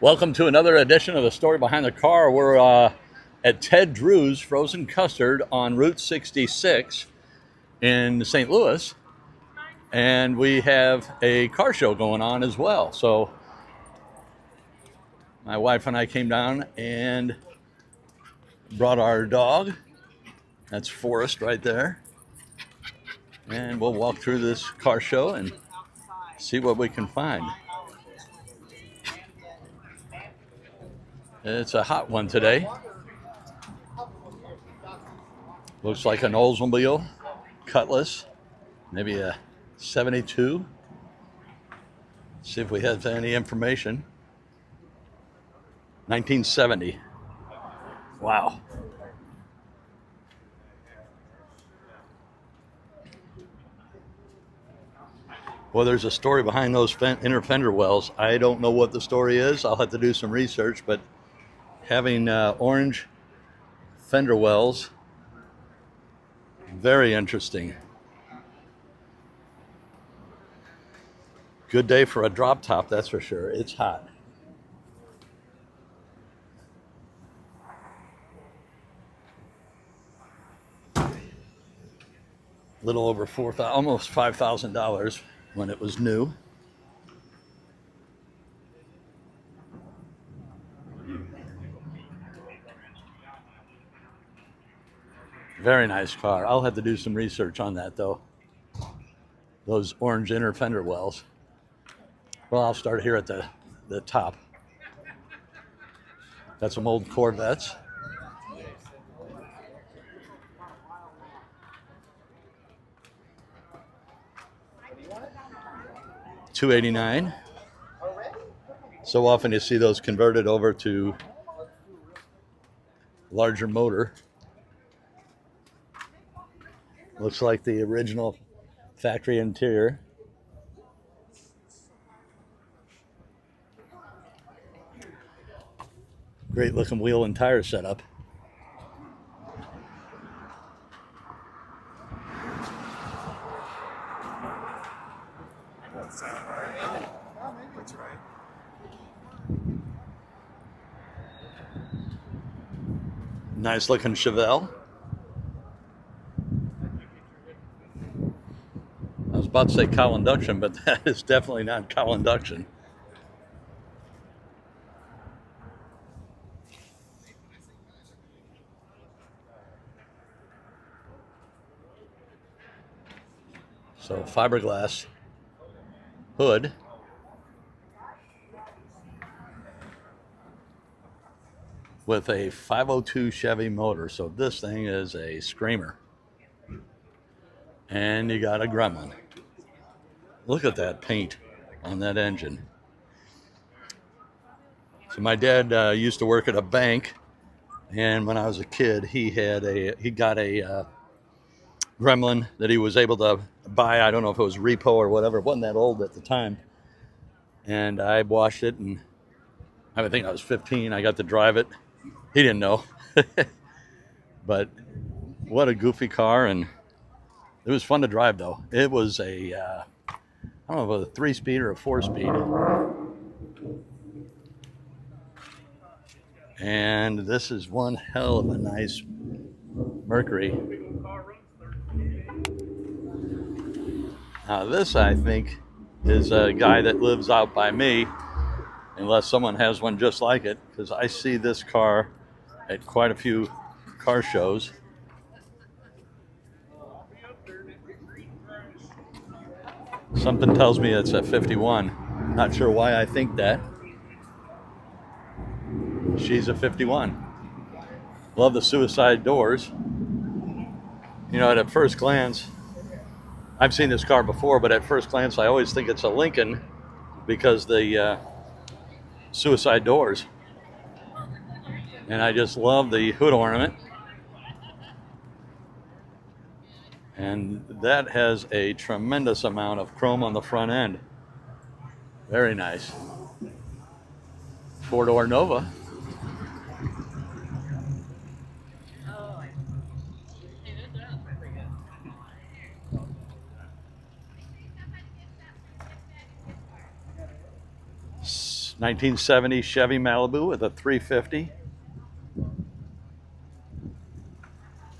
Welcome to another edition of The Story Behind the Car. We're at Ted Drewes Frozen Custard on Route 66 in St. Louis, and we have a car show going on as well. So my wife and I came down and brought our dog. That's Forrest right there. And we'll walk through this car show and see what we can find. It's a hot one today. Looks like an Oldsmobile Cutlass, maybe a 72. See if we have any information. 1970. Wow. Well, there's a story behind those inner fender wells. I don't know what the story is. I'll have to do some research, but having orange fender wells, very interesting. Good day for a drop top, that's for sure. It's hot. A little over almost $5,000 when it was new. Very nice car. I'll have to do some research on that though. Those orange inner fender wells. Well, I'll start here at the top. Got some old Corvettes. $289. So often you see those converted over to larger motor. Looks like the original factory interior. Great looking wheel and tire setup. That's right. Nice looking Chevelle. I was about to say cowl induction, but that is definitely not cowl induction. So fiberglass hood. With a 502 Chevy motor. So this thing is a screamer. And you got a Gremlin. Look at that paint on that engine. So my dad used to work at a bank, and when I was a kid, he got a Gremlin that he was able to buy. I don't know if it was repo or whatever. It wasn't that old at the time. And I washed it, and I think I was 15. I got to drive it. He didn't know. But what a goofy car, and it was fun to drive though. It was a I don't know if it was a 3-speed or a 4-speed. And this is one hell of a nice Mercury. Now this, I think, is a guy that lives out by me, unless someone has one just like it, because I see this car at quite a few car shows. Something tells me it's a 51. Not sure why I think that. She's a 51. Love the suicide doors. You know, at first glance, I've seen this car before, but at first glance I always think it's a Lincoln because the suicide doors. And I just love the hood ornament. And that has a tremendous amount of chrome on the front end. Very nice. 4-door Nova. 1970 Chevy Malibu with a 350.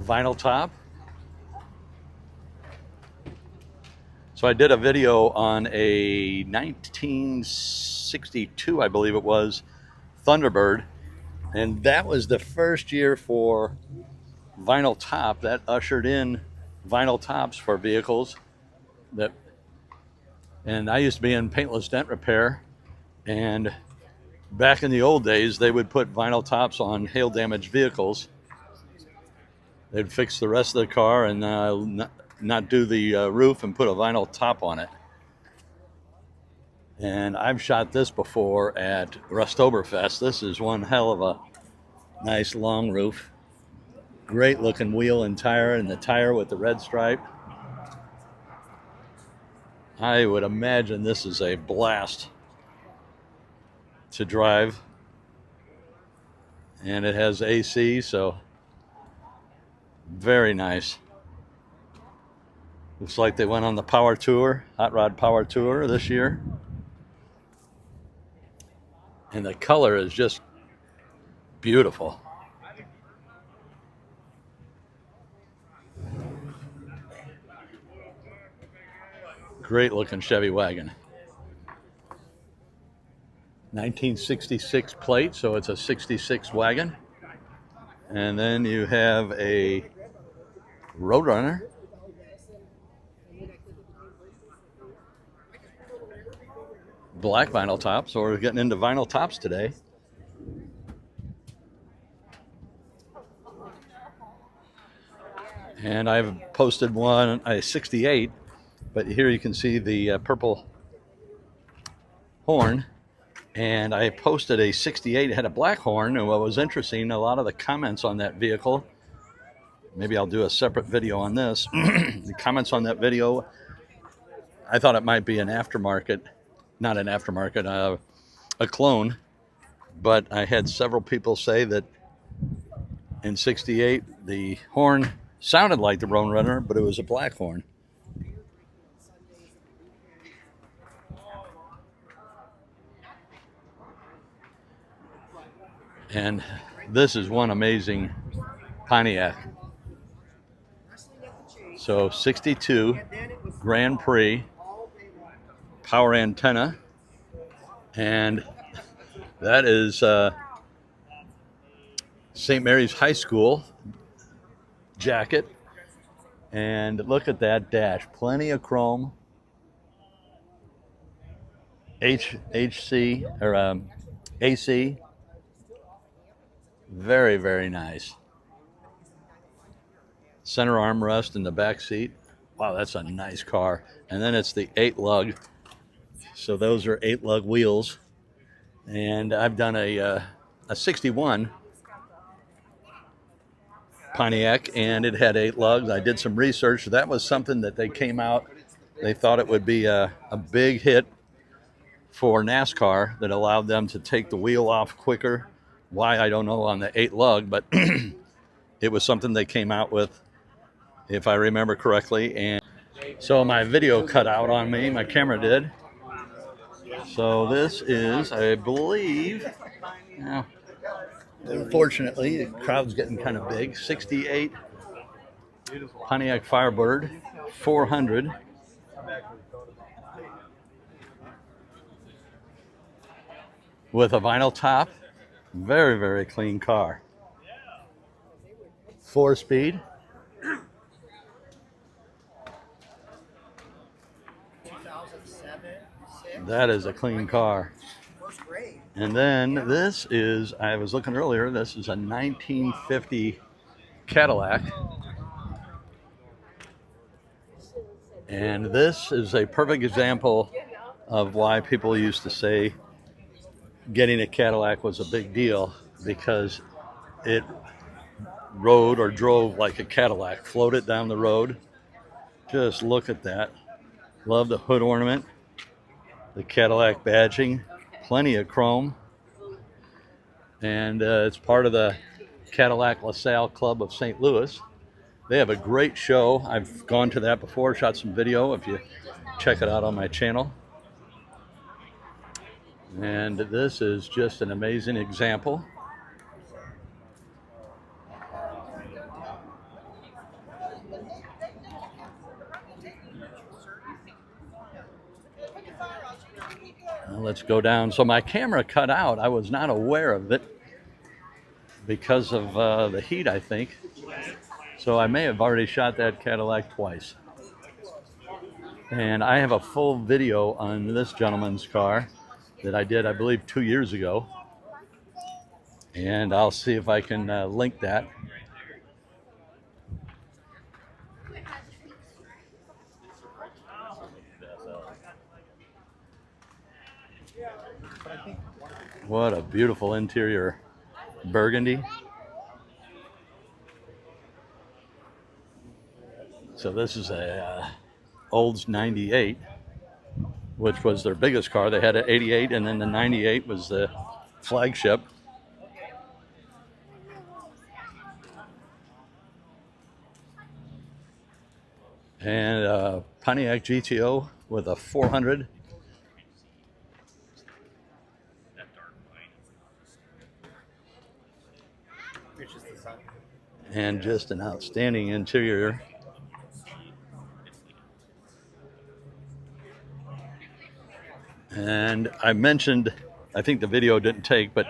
Vinyl top. So I did a video on a 1962, I believe it was, Thunderbird, and that was the first year for vinyl top. That ushered in vinyl tops for vehicles. And I used to be in paintless dent repair, and back in the old days they would put vinyl tops on hail damaged vehicles. They'd fix the rest of the car and not do the roof and put a vinyl top on it. And I've shot this before at Rustoberfest. This is one hell of a nice long roof. Great looking wheel and the tire with the red stripe. I would imagine this is a blast to drive. And it has AC, so very nice. Looks like they went on the power tour, hot rod power tour this year. And the color is just beautiful. Great looking Chevy wagon. 1966 plate, so it's a 66 wagon. And then you have a Roadrunner. Black vinyl top, so we're getting into vinyl tops today. And I've posted one, a 68, but here you can see the purple horn. And I posted a 68, it had a black horn, and what was interesting, a lot of the comments on that vehicle, maybe I'll do a separate video on this, the comments on that video, I thought it might be an aftermarket, not an aftermarket, a clone, but I had several people say that in 68 the horn sounded like the Roadrunner, but it was a black horn. And this is one amazing Pontiac. So 62 Grand Prix power antenna, and that is St. Mary's High School jacket. And look at that dash, plenty of chrome, HC or AC. Very, very nice. Center armrest in the back seat. Wow, that's a nice car. And then it's the 8-lug. So those are 8-lug wheels. And I've done a 61 Pontiac, and it had 8 lugs. I did some research. That was something that they came out. They thought it would be a big hit for NASCAR that allowed them to take the wheel off quicker. Why, I don't know on the 8-lug, but it was something they came out with, if I remember correctly. And so my video cut out on me, my camera did. So this is, I believe, now, unfortunately, the crowd's getting kind of big, 68 Pontiac Firebird 400. With a vinyl top. Very, very clean car. 4-speed. That is a clean car. And then this is, I was looking earlier, this is a 1950 Cadillac. And this is a perfect example of why people used to say getting a Cadillac was a big deal, because it rode or drove like a Cadillac, floated down the road. Just look at that. Love the hood ornament, the Cadillac badging, plenty of chrome. And it's part of the Cadillac LaSalle Club of St. Louis. They have a great show. I've gone to that before, shot some video if you check it out on my channel. And this is just an amazing example. Let's go down. So my camera cut out. I was not aware of it because of the heat, I think. So I may have already shot that Cadillac twice. And I have a full video on this gentleman's car that I did, I believe, 2 years ago. And I'll see if I can link that. What a beautiful interior burgundy. So this is a Olds 98, which was their biggest car. They had an 88, and then the 98 was the flagship. And Pontiac GTO with a 400. And just an outstanding interior. And I mentioned, I think the video didn't take, but